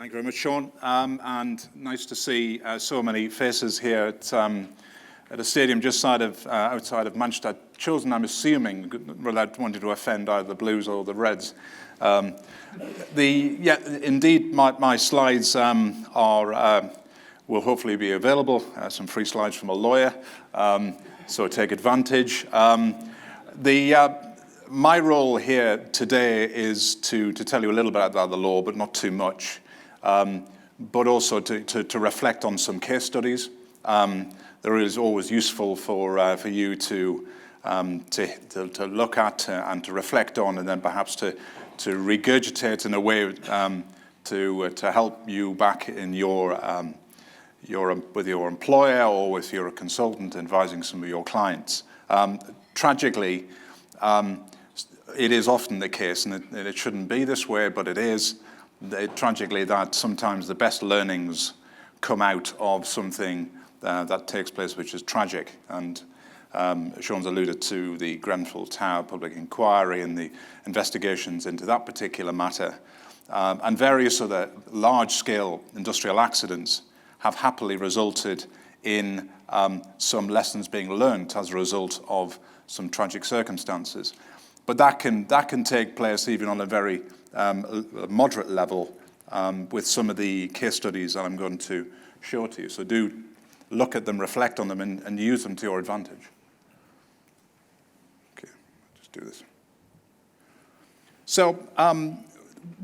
Thank you very much, Sean, and nice to see so many faces here at a stadium just outside of Manchester, chosen, I'm assuming, without wanting to offend either the Blues or the Reds. Indeed, my slides will hopefully be available, some free slides from a lawyer, so take advantage. My role here today is to tell you a little bit about the law, but not too much, but also to reflect on some case studies. There is always useful for you to look at and to reflect on, and then perhaps to regurgitate in a way to help you back in with your employer or with your consultant advising some of your clients. Tragically, it is often the case, and it shouldn't be this way, but it is, tragically, that sometimes the best learnings come out of something that takes place which is tragic. And Sean's alluded to the Grenfell Tower public inquiry and the investigations into that particular matter. And various other large-scale industrial accidents have happily resulted in some lessons being learned as a result of some tragic circumstances. But that can take place even on a very moderate level with some of the case studies that I'm going to show to you. So do look at them, reflect on them, and use them to your advantage. Okay, just do this. So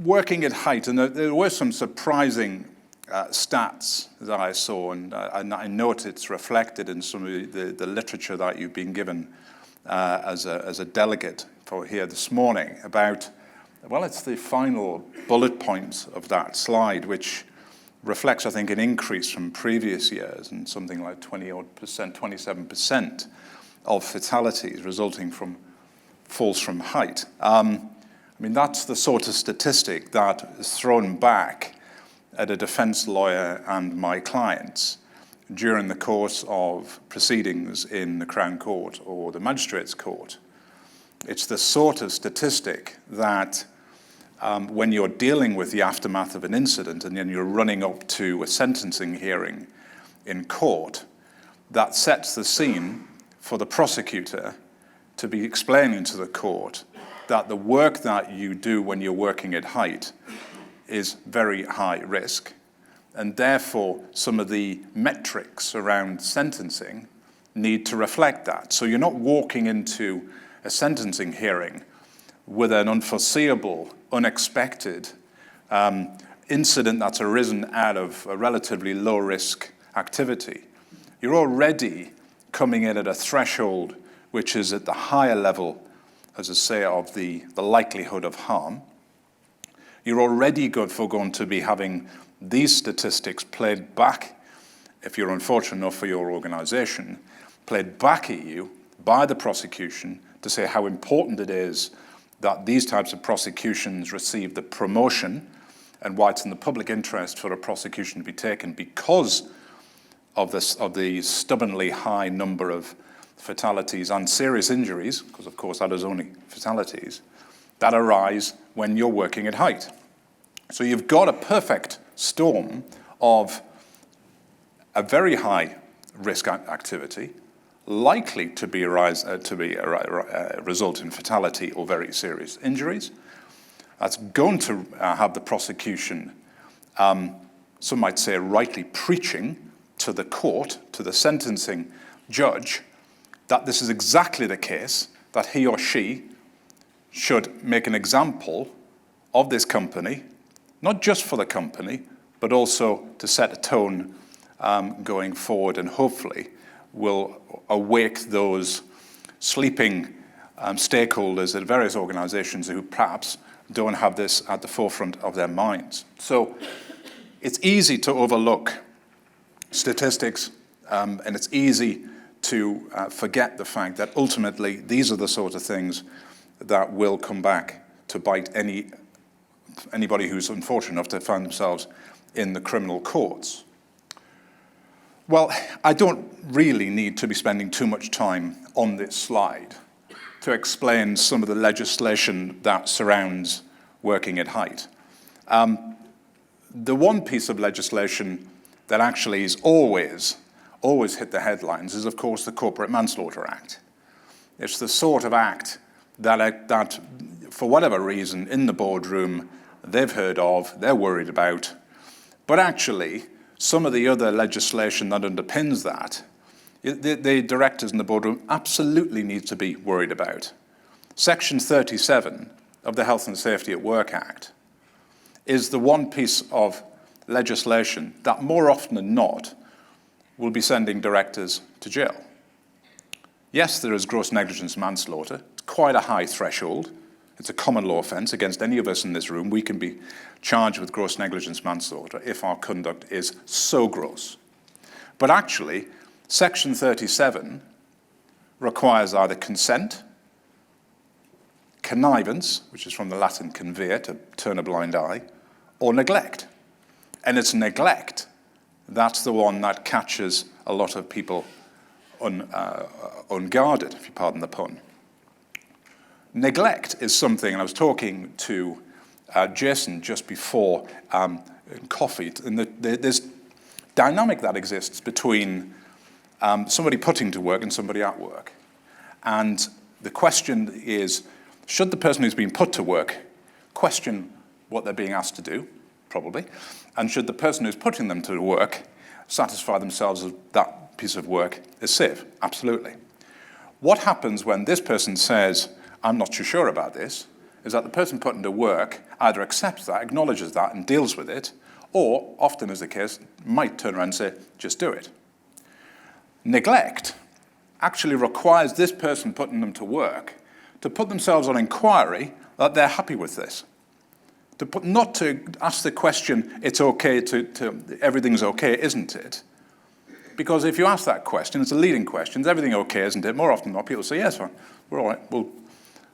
working at height, and there were some surprising stats that I saw, and I note it's reflected in some of the literature that you've been given as a delegate for here this morning about, well, it's the final bullet points of that slide, which reflects, I think, an increase from previous years and something like 27% of fatalities resulting from falls from height. I mean, that's the sort of statistic that is thrown back at a defense lawyer and my clients during the course of proceedings in the Crown Court or the Magistrates' Court. It's the sort of statistic that when you're dealing with the aftermath of an incident and then you're running up to a sentencing hearing in court, that sets the scene for the prosecutor to be explaining to the court that the work that you do when you're working at height is very high risk, and therefore some of the metrics around sentencing need to reflect that. So you're not walking into a sentencing hearing with an unforeseeable, unexpected incident that's arisen out of a relatively low-risk activity. You're already coming in at a threshold which is at the higher level, as I say, of the likelihood of harm. You're already going to be having these statistics played back, if you're unfortunate enough for your organization, played back at you by the prosecution to say how important it is that these types of prosecutions receive the promotion and why it's in the public interest for a prosecution to be taken because of the stubbornly high number of fatalities and serious injuries, because of course that is only fatalities, that arise when you're working at height. So you've got a perfect storm of a very high risk activity, likely to result in fatality or very serious injuries. That's going to have the prosecution, some might say rightly preaching to the court, to the sentencing judge, that this is exactly the case, that he or she should make an example of this company, not just for the company, but also to set a tone going forward, and hopefully will awake those sleeping stakeholders at various organizations who perhaps don't have this at the forefront of their minds. So it's easy to overlook statistics, and it's easy to forget the fact that ultimately these are the sort of things that will come back to bite anybody who's unfortunate enough to find themselves in the criminal courts. Well, I don't really need to be spending too much time on this slide to explain some of the legislation that surrounds working at height. The one piece of legislation that actually is always hit the headlines is, of course, the Corporate Manslaughter Act. It's the sort of act that for whatever reason, in the boardroom, they've heard of, they're worried about. But actually, some of the other legislation that underpins that, the directors in the boardroom absolutely need to be worried about. Section 37 of the Health and Safety at Work Act is the one piece of legislation that more often than not will be sending directors to jail. Yes, there is gross negligence manslaughter. It's quite a high threshold. It's a common law offence against any of us in this room. We can be charged with gross negligence manslaughter if our conduct is so gross. But actually, Section 37 requires either consent, connivance, which is from the Latin convere, to turn a blind eye, or neglect. And it's neglect that's the one that catches a lot of people unguarded, if you pardon the pun. Neglect is something, and I was talking to Jason just before coffee, and there's dynamic that exists between somebody putting to work and somebody at work. And the question is, should the person who's been put to work question what they're being asked to do? Probably. And should the person who's putting them to work satisfy themselves that that piece of work is safe? Absolutely. What happens when this person says, I'm not too sure about this, is that the person put into work either accepts that, acknowledges that, and deals with it, or, often is the case, might turn around and say, just do it. Neglect actually requires this person putting them to work to put themselves on inquiry that they're happy with this. Not to ask the question, it's okay everything's okay, isn't it? Because if you ask that question, it's a leading question, is everything okay, isn't it? More often than not, people say, yes, fine, we're all right.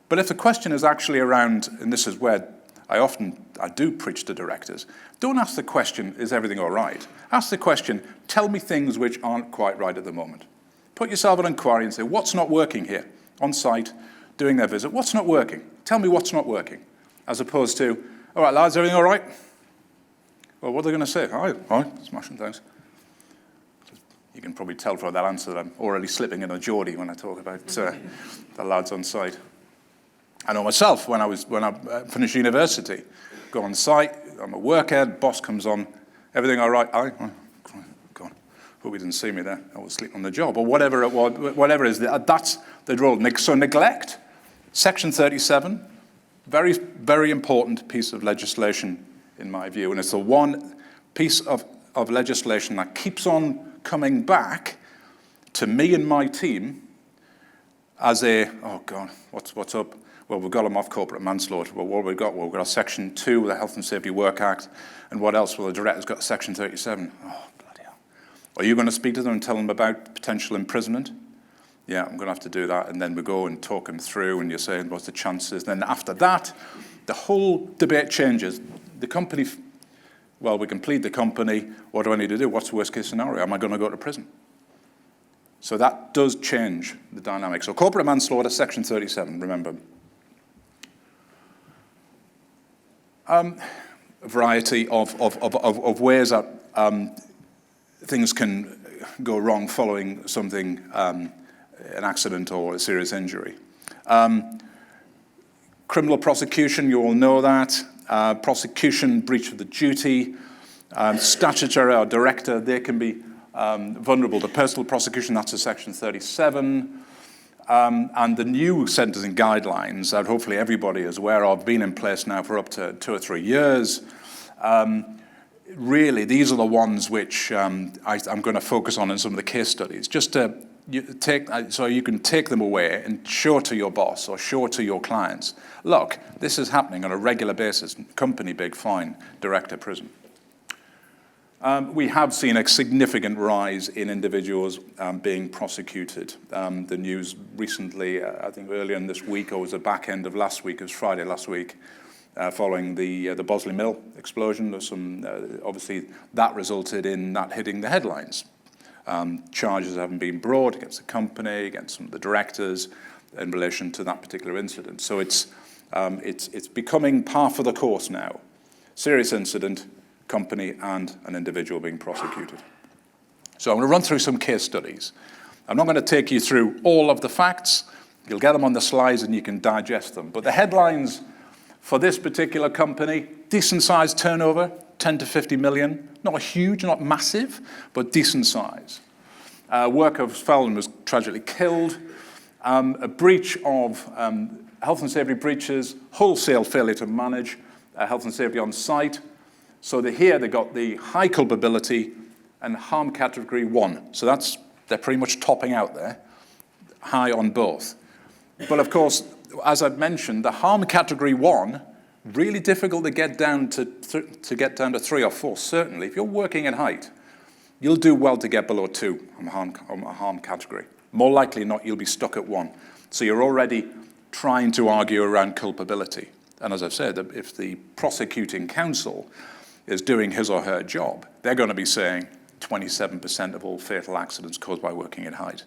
But if the question is actually around, and this is where I do preach to directors, don't ask the question, is everything all right? Ask the question, tell me things which aren't quite right at the moment. Put yourself on inquiry and say, what's not working here? On site, doing their visit, what's not working? Tell me what's not working. As opposed to, all right, lads, everything all right? Well, what are they going to say? All right, smashing, thanks. You can probably tell from that answer that I'm already slipping in a Geordie when I talk about the lads on site. I know myself, when I finished university, go on site, I'm a worker, boss comes on, everything all right? Aye, go on. Hope you didn't see me there. I was sleeping on the job, or whatever it was, whatever it is, that's the role. So neglect, Section 37, very, very important piece of legislation in my view, and it's the one piece of legislation that keeps on coming back to me and my team as oh God, what's up? Well, we've got them off corporate manslaughter. Well, what have we got? Well, we've got Section 2 of the Health and Safety Work Act, and what else? Well, the director's got Section 37. Oh, bloody hell. Are you going to speak to them and tell them about potential imprisonment? Yeah, I'm going to have to do that. And then we go and talk them through, and you're saying, what's the chances? And then after that, the whole debate changes. The company, well, we can plead the company. What do I need to do? What's the worst case scenario? Am I going to go to prison? So that does change the dynamic. So corporate manslaughter, Section 37, remember. A variety of ways that things can go wrong following something, an accident or a serious injury. Criminal prosecution, you all know that. Prosecution, breach of the duty. Statutory or director, they can be vulnerable to personal prosecution, that's a Section 37. And the new sentencing guidelines that hopefully everybody is aware of, been in place now for up to 2 or 3 years. Really, these are the ones which I'm going to focus on in some of the case studies, just to so you can take them away and show to your boss or show to your clients, look, this is happening on a regular basis, company big, fine, director prison. We have seen a significant rise in individuals being prosecuted. The news recently, I think earlier in this week, or was the back end of last week, it was Friday last week, following the Bosley Mill explosion. There's some, obviously, that resulted in that hitting the headlines. Charges haven't been brought against the company, against some of the directors in relation to that particular incident. So it's becoming par for the course now. Serious incident, company and an individual being prosecuted. So I'm going to run through some case studies. I'm not going to take you through all of the facts. You'll get them on the slides and you can digest them. But the headlines for this particular company, decent sized turnover, 10 to 50 million. Not huge, not massive, but decent size. Worker fell and was tragically killed. A breach of health and safety breaches, wholesale failure to manage health and safety on site. So here they got the high culpability and harm category 1. So they're pretty much topping out there, high on both. But of course, as I've mentioned, the harm category 1, really difficult to get down to 3 or 4, certainly. If you're working at height, you'll do well to get below 2 on a harm category. More likely than not, you'll be stuck at 1. So you're already trying to argue around culpability. And as I've said, if the prosecuting counsel is doing his or her job, they're going to be saying 27% of all fatal accidents caused by working at height.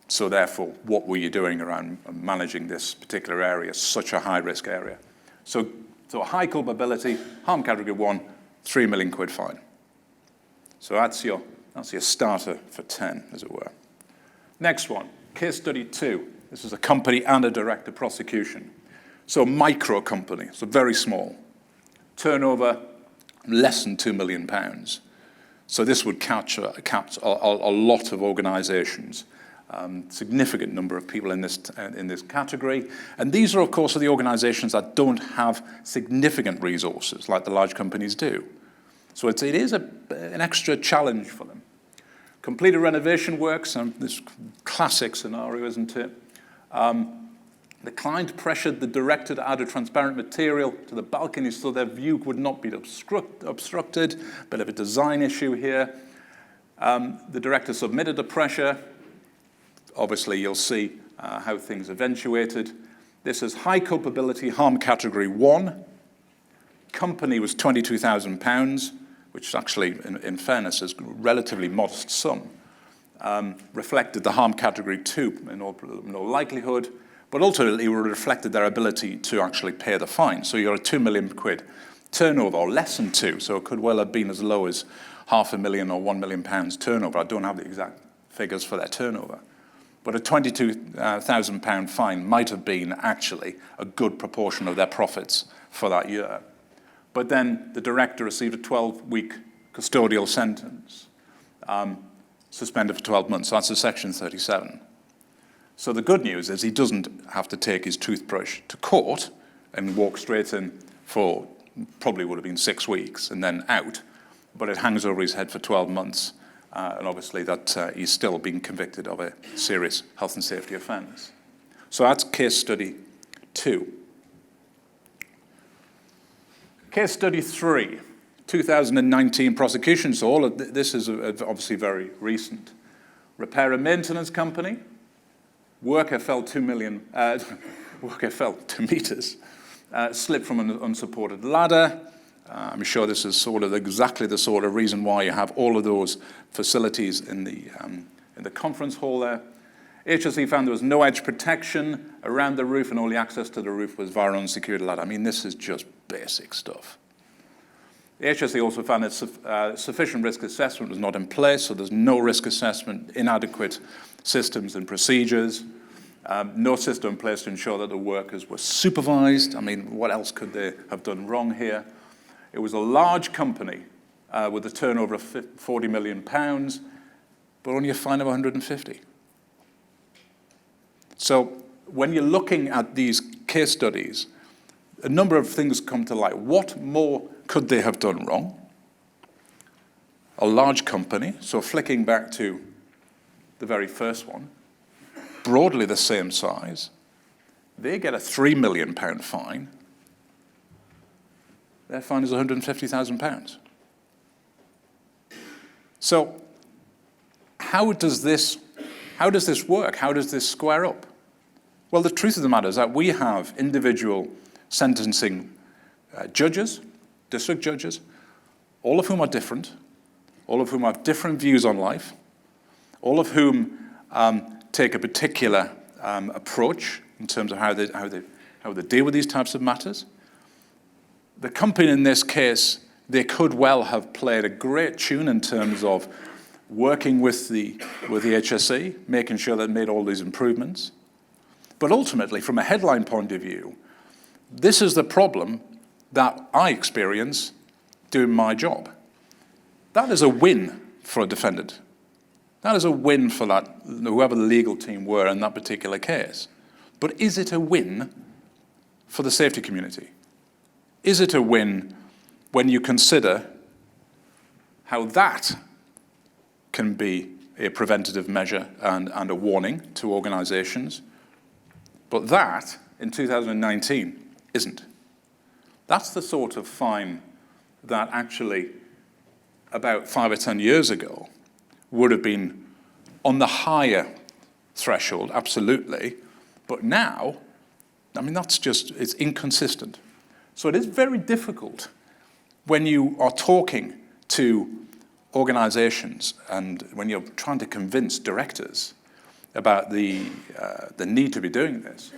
So therefore, what were you doing around managing this particular area, such a high-risk area? So high culpability, harm category 1, 3 million quid fine. So that's your starter for 10, as it were. Next one, case study 2. This is a company and a director prosecution. So micro company, so very small. Turnover, less than £2 million. So this would capture a lot of organizations, significant number of people in this category. And these are, of course, the organizations that don't have significant resources like the large companies do. So it is an extra challenge for them. Completed renovation works, this classic scenario, isn't it? The client pressured the director to add a transparent material to the balcony so their view would not be obstructed. Bit of a design issue here. The director submitted the pressure. Obviously, you'll see how things eventuated. This is high culpability, harm category 1. Company was £22,000, which actually, in fairness, is a relatively modest sum. Reflected the harm category 2 in all likelihood, but ultimately reflected their ability to actually pay the fine. So you're a 2 million quid turnover, or less than 2, so it could well have been as low as £500,000 or £1 million turnover. I don't have the exact figures for their turnover. But a £22,000 fine might have been actually a good proportion of their profits for that year. But then the director received a 12-week custodial sentence, suspended for 12 months. So that's a Section 37. So the good news is he doesn't have to take his toothbrush to court and walk straight in for probably would have been 6 weeks and then out, but it hangs over his head for 12 months. And obviously that he's still being convicted of a serious health and safety offence. So that's case study 2. Case study 3, 2019 prosecution. So all of this is obviously very recent. Repair and maintenance company. Worker fell 2 meters, slipped from an unsupported ladder. I'm sure this is sort of exactly the sort of reason why you have all of those facilities in the conference hall there. HSE found there was no edge protection around the roof and only access to the roof was via an unsecured ladder. I mean, this is just basic stuff. The HSE also found that sufficient risk assessment was not in place, so there's no risk assessment, inadequate systems and procedures, no system in place to ensure that the workers were supervised. I mean, what else could they have done wrong here? It was a large company with a turnover of £40 million, but only a fine of 150. So when you're looking at these case studies, a number of things come to light. What more could they have done wrong? A large company, so flicking back to the very first one, broadly the same size, they get a £3 million fine. Their fine is £150,000. So how does this work? How does this square up? Well, the truth of the matter is that we have individual sentencing judges, district judges, all of whom are different, all of whom have different views on life, all of whom take a particular approach in terms of how they deal with these types of matters. The company in this case They could well have played a great tune in terms of working with the HSE, making sure they made all these improvements. But ultimately, from a headline point of view, this is the problem that I experience doing my job. That is a win for a defendant. That is a win for that, whoever the legal team were in that particular case. But is it a win for the safety community? Is it a win when you consider how that can be a preventative measure and a warning to organizations, but that, in 2019, isn't? That's the sort of fine that actually, about 5 or 10 years ago, would have been on the higher threshold, absolutely, but now, I mean, it's inconsistent. So it is very difficult when you are talking to organizations and when you're trying to convince directors about the need to be doing this.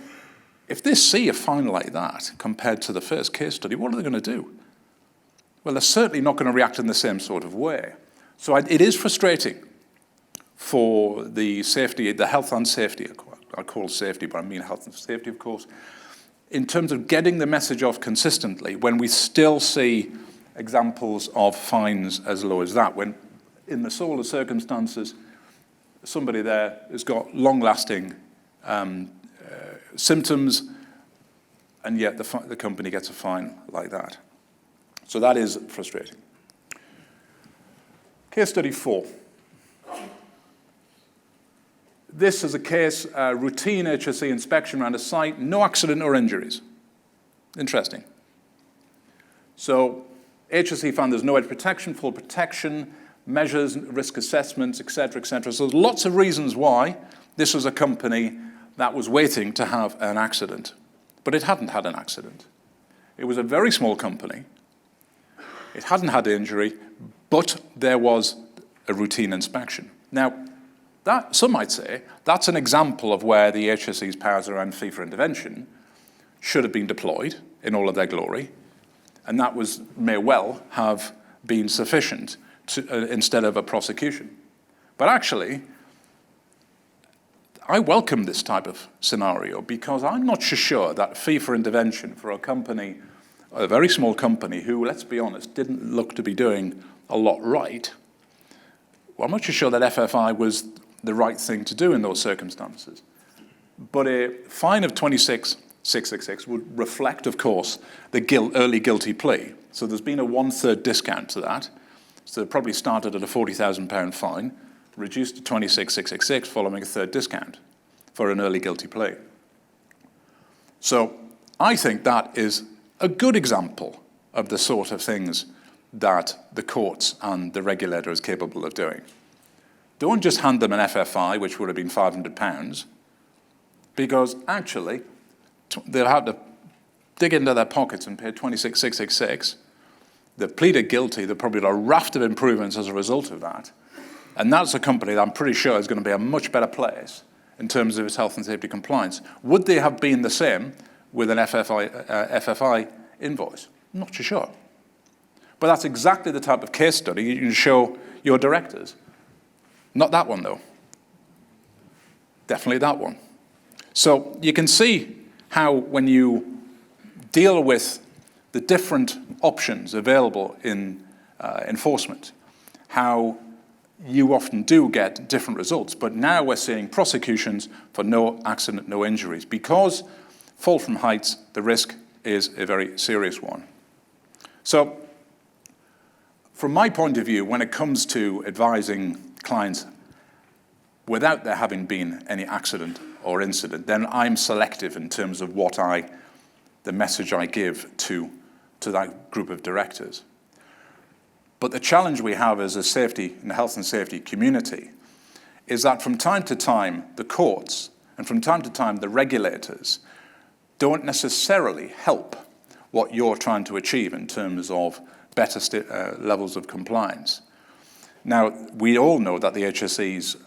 If they see a fine like that compared to the first case study, what are they going to do? Well, they're certainly not going to react in the same sort of way. So it is frustrating for the safety, the health and safety, I call safety, but I mean health and safety, of course, in terms of getting the message off consistently when we still see examples of fines as low as that, when in the sort of circumstances, somebody there has got long-lasting symptoms, and yet the company gets a fine like that. So that is frustrating. Case study 4. This is a case, routine HSE inspection around a site, no accident or injuries. Interesting. So HSE found there's no edge protection, full protection, measures, risk assessments, et cetera, et cetera. So there's lots of reasons why this was a company that was waiting to have an accident. But it hadn't had an accident. It was a very small company. It hadn't had injury, but there was a routine inspection. Now, that, some might say, that's an example of where the HSE's powers around fee for intervention should have been deployed in all of their glory, and that may well have been sufficient instead of a prosecution. But actually, I welcome this type of scenario because I'm not so sure that fee for intervention for a company, a very small company who, let's be honest, didn't look to be doing a lot right, well, I'm not so sure that FFI was the right thing to do in those circumstances. But a fine of 26,666 would reflect, of course, the early guilty plea. So there's been a 1/3 discount to that. So it probably started at a £40,000 fine, reduced to 26,666 following a third discount for an early guilty plea. So I think that is a good example of the sort of things that the courts and the regulator is capable of doing. Don't just hand them an FFI, which would have been £500, because actually they'll have to dig into their pockets and pay 26,666. They've pleaded guilty. They've probably got a raft of improvements as a result of that. And that's a company that I'm pretty sure is going to be a much better place in terms of its health and safety compliance. Would they have been the same with an FFI invoice? I'm not too sure. But that's exactly the type of case study you can show your directors. Not that one, though. Definitely that one. So you can see how when you deal with the different options available in enforcement, how you often do get different results. But now we're seeing prosecutions for no accident, no injuries. Because fall from heights, the risk is a very serious one. So from my point of view, when it comes to advising clients without there having been any accident or incident, then I'm selective in terms of the message I give to that group of directors. But the challenge we have as a safety and health and safety community is that from time to time, the courts and from time to time, the regulators don't necessarily help what you're trying to achieve in terms of better levels of compliance. Now, we all know that the HSE's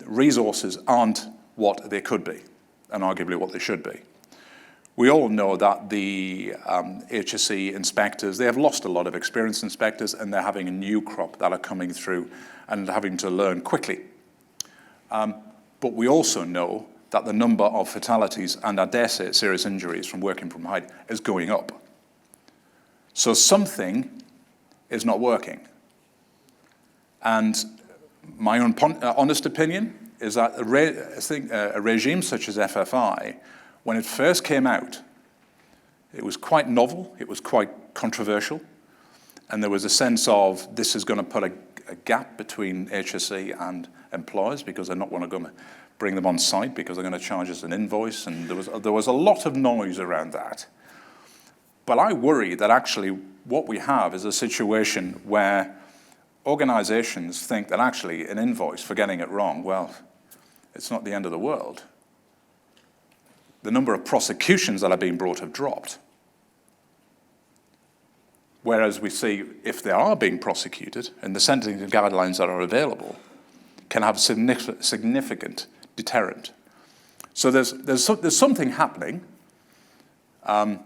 resources aren't what they could be, and arguably what they should be. We all know that the HSE inspectors, they have lost a lot of experienced inspectors, and they're having a new crop that are coming through and having to learn quickly. But we also know that the number of fatalities and, I dare say, serious injuries from working from height is going up. So something is not working. And my own honest opinion is that a regime such as FFI, when it first came out, it was quite novel, it was quite controversial, and there was a sense of this is going to put a gap between HSE and employers because they're not going to bring them on site because they're going to charge us an invoice, and there was a lot of noise around that. But I worry that actually what we have is a situation where organizations think that actually an invoice for getting it wrong, well, it's not the end of the world. The number of prosecutions that are being brought have dropped. Whereas we see if they are being prosecuted, and the sentencing guidelines that are available can have a significant deterrent. So there's something happening. The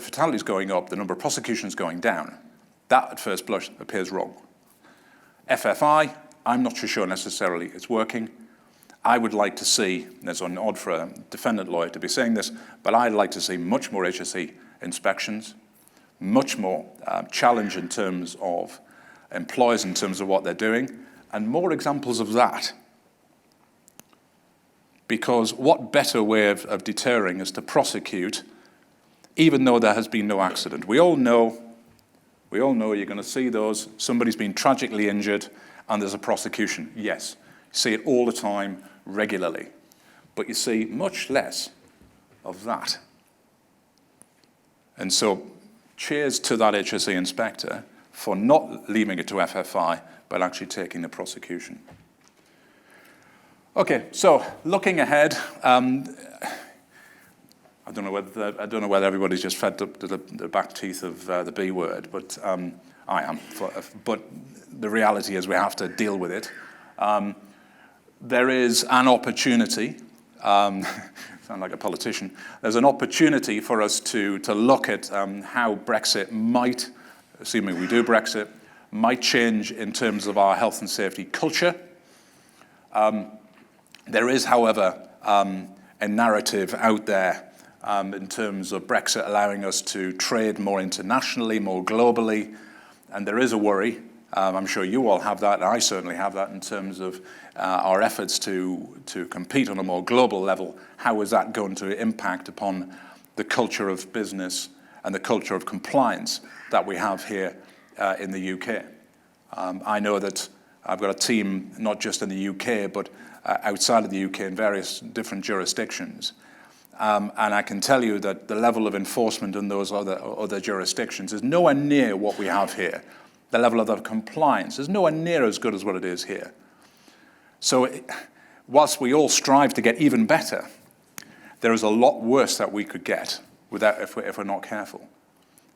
fatalities going up, the number of prosecutions going down. That at first blush appears wrong. FFI, I'm not too sure necessarily it's working. I would like to see, there's an odd for a defendant lawyer to be saying this, but I'd like to see much more HSE inspections, much more challenge in terms of employers in terms of what they're doing, and more examples of that. Because what better way of deterring is to prosecute even though there has been no accident. We all know you're going to see those, somebody's been tragically injured and there's a prosecution. Yes, you see it all the time, regularly. But you see much less of that. And so cheers to that HSE inspector for not leaving it to FFI, but actually taking the prosecution. Okay, so looking ahead, I don't know whether everybody's just fed up to the back teeth of the B word, but I am. But the reality is we have to deal with it. There is an opportunity. Sound like a politician. There's an opportunity for us to look at how Brexit might, assuming we do Brexit, might change in terms of our health and safety culture. There is, however, a narrative out there in terms of Brexit allowing us to trade more internationally, more globally, and there is a worry. I'm sure you all have that, and I certainly have that in terms of our efforts to compete on a more global level. How is that going to impact upon the culture of business and the culture of compliance that we have here in the UK? I know that I've got a team not just in the UK, but outside of the UK in various different jurisdictions. And I can tell you that the level of enforcement in those other jurisdictions is nowhere near what we have here. The level of the compliance is nowhere near as good as what it is here. So whilst we all strive to get even better, there is a lot worse that we could get if we're not careful.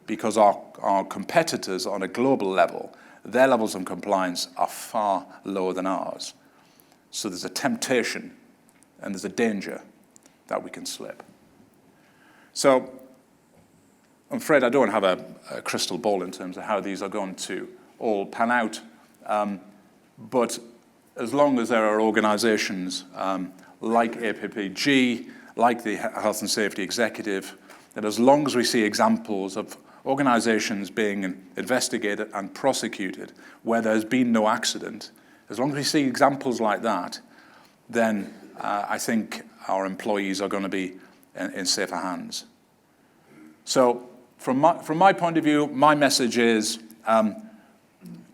Because our competitors on a global level, their levels of compliance are far lower than ours. So there's a temptation and there's a danger that we can slip. So I'm afraid I don't have a crystal ball in terms of how these are going to all pan out. But as long as there are organizations like APPG, like the Health and Safety Executive, that as long as we see examples of organizations being investigated and prosecuted where there's been no accident, as long as we see examples like that, then I think our employees are going to be in safer hands. So from my point of view, my message is, well,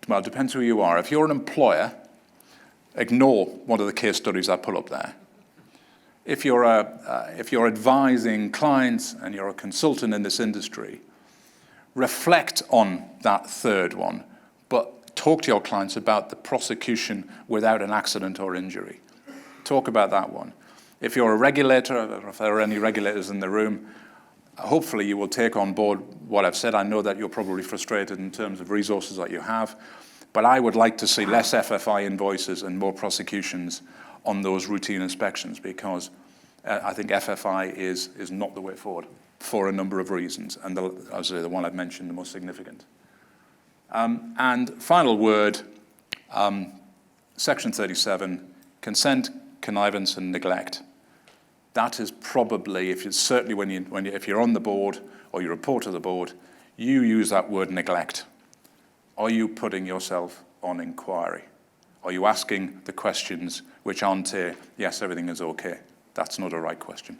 it depends who you are. If you're an employer, ignore one of the case studies I put up there. If you're advising clients and you're a consultant in this industry, reflect on that third one, but talk to your clients about the prosecution without an accident or injury. Talk about that one. If you're a regulator, I don't know if there are any regulators in the room, hopefully you will take on board what I've said. I know that you're probably frustrated in terms of resources that you have, but I would like to see less FFI invoices and more prosecutions on those routine inspections, because I think FFI is not the way forward for a number of reasons, and as the one I've mentioned, the most significant. And final word, Section 37, consent, connivance, and neglect. That is probably, if you're on the board or you report to the board, you use that word neglect. Are you putting yourself on inquiry? Are you asking the questions which aren't yes, everything is okay? That's not a right question.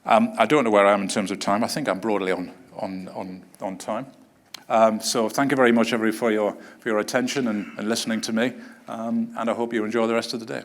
I don't know where I am in terms of time. I think I'm broadly on time. So thank you very much, everybody, for your attention and listening to me. And I hope you enjoy the rest of the day.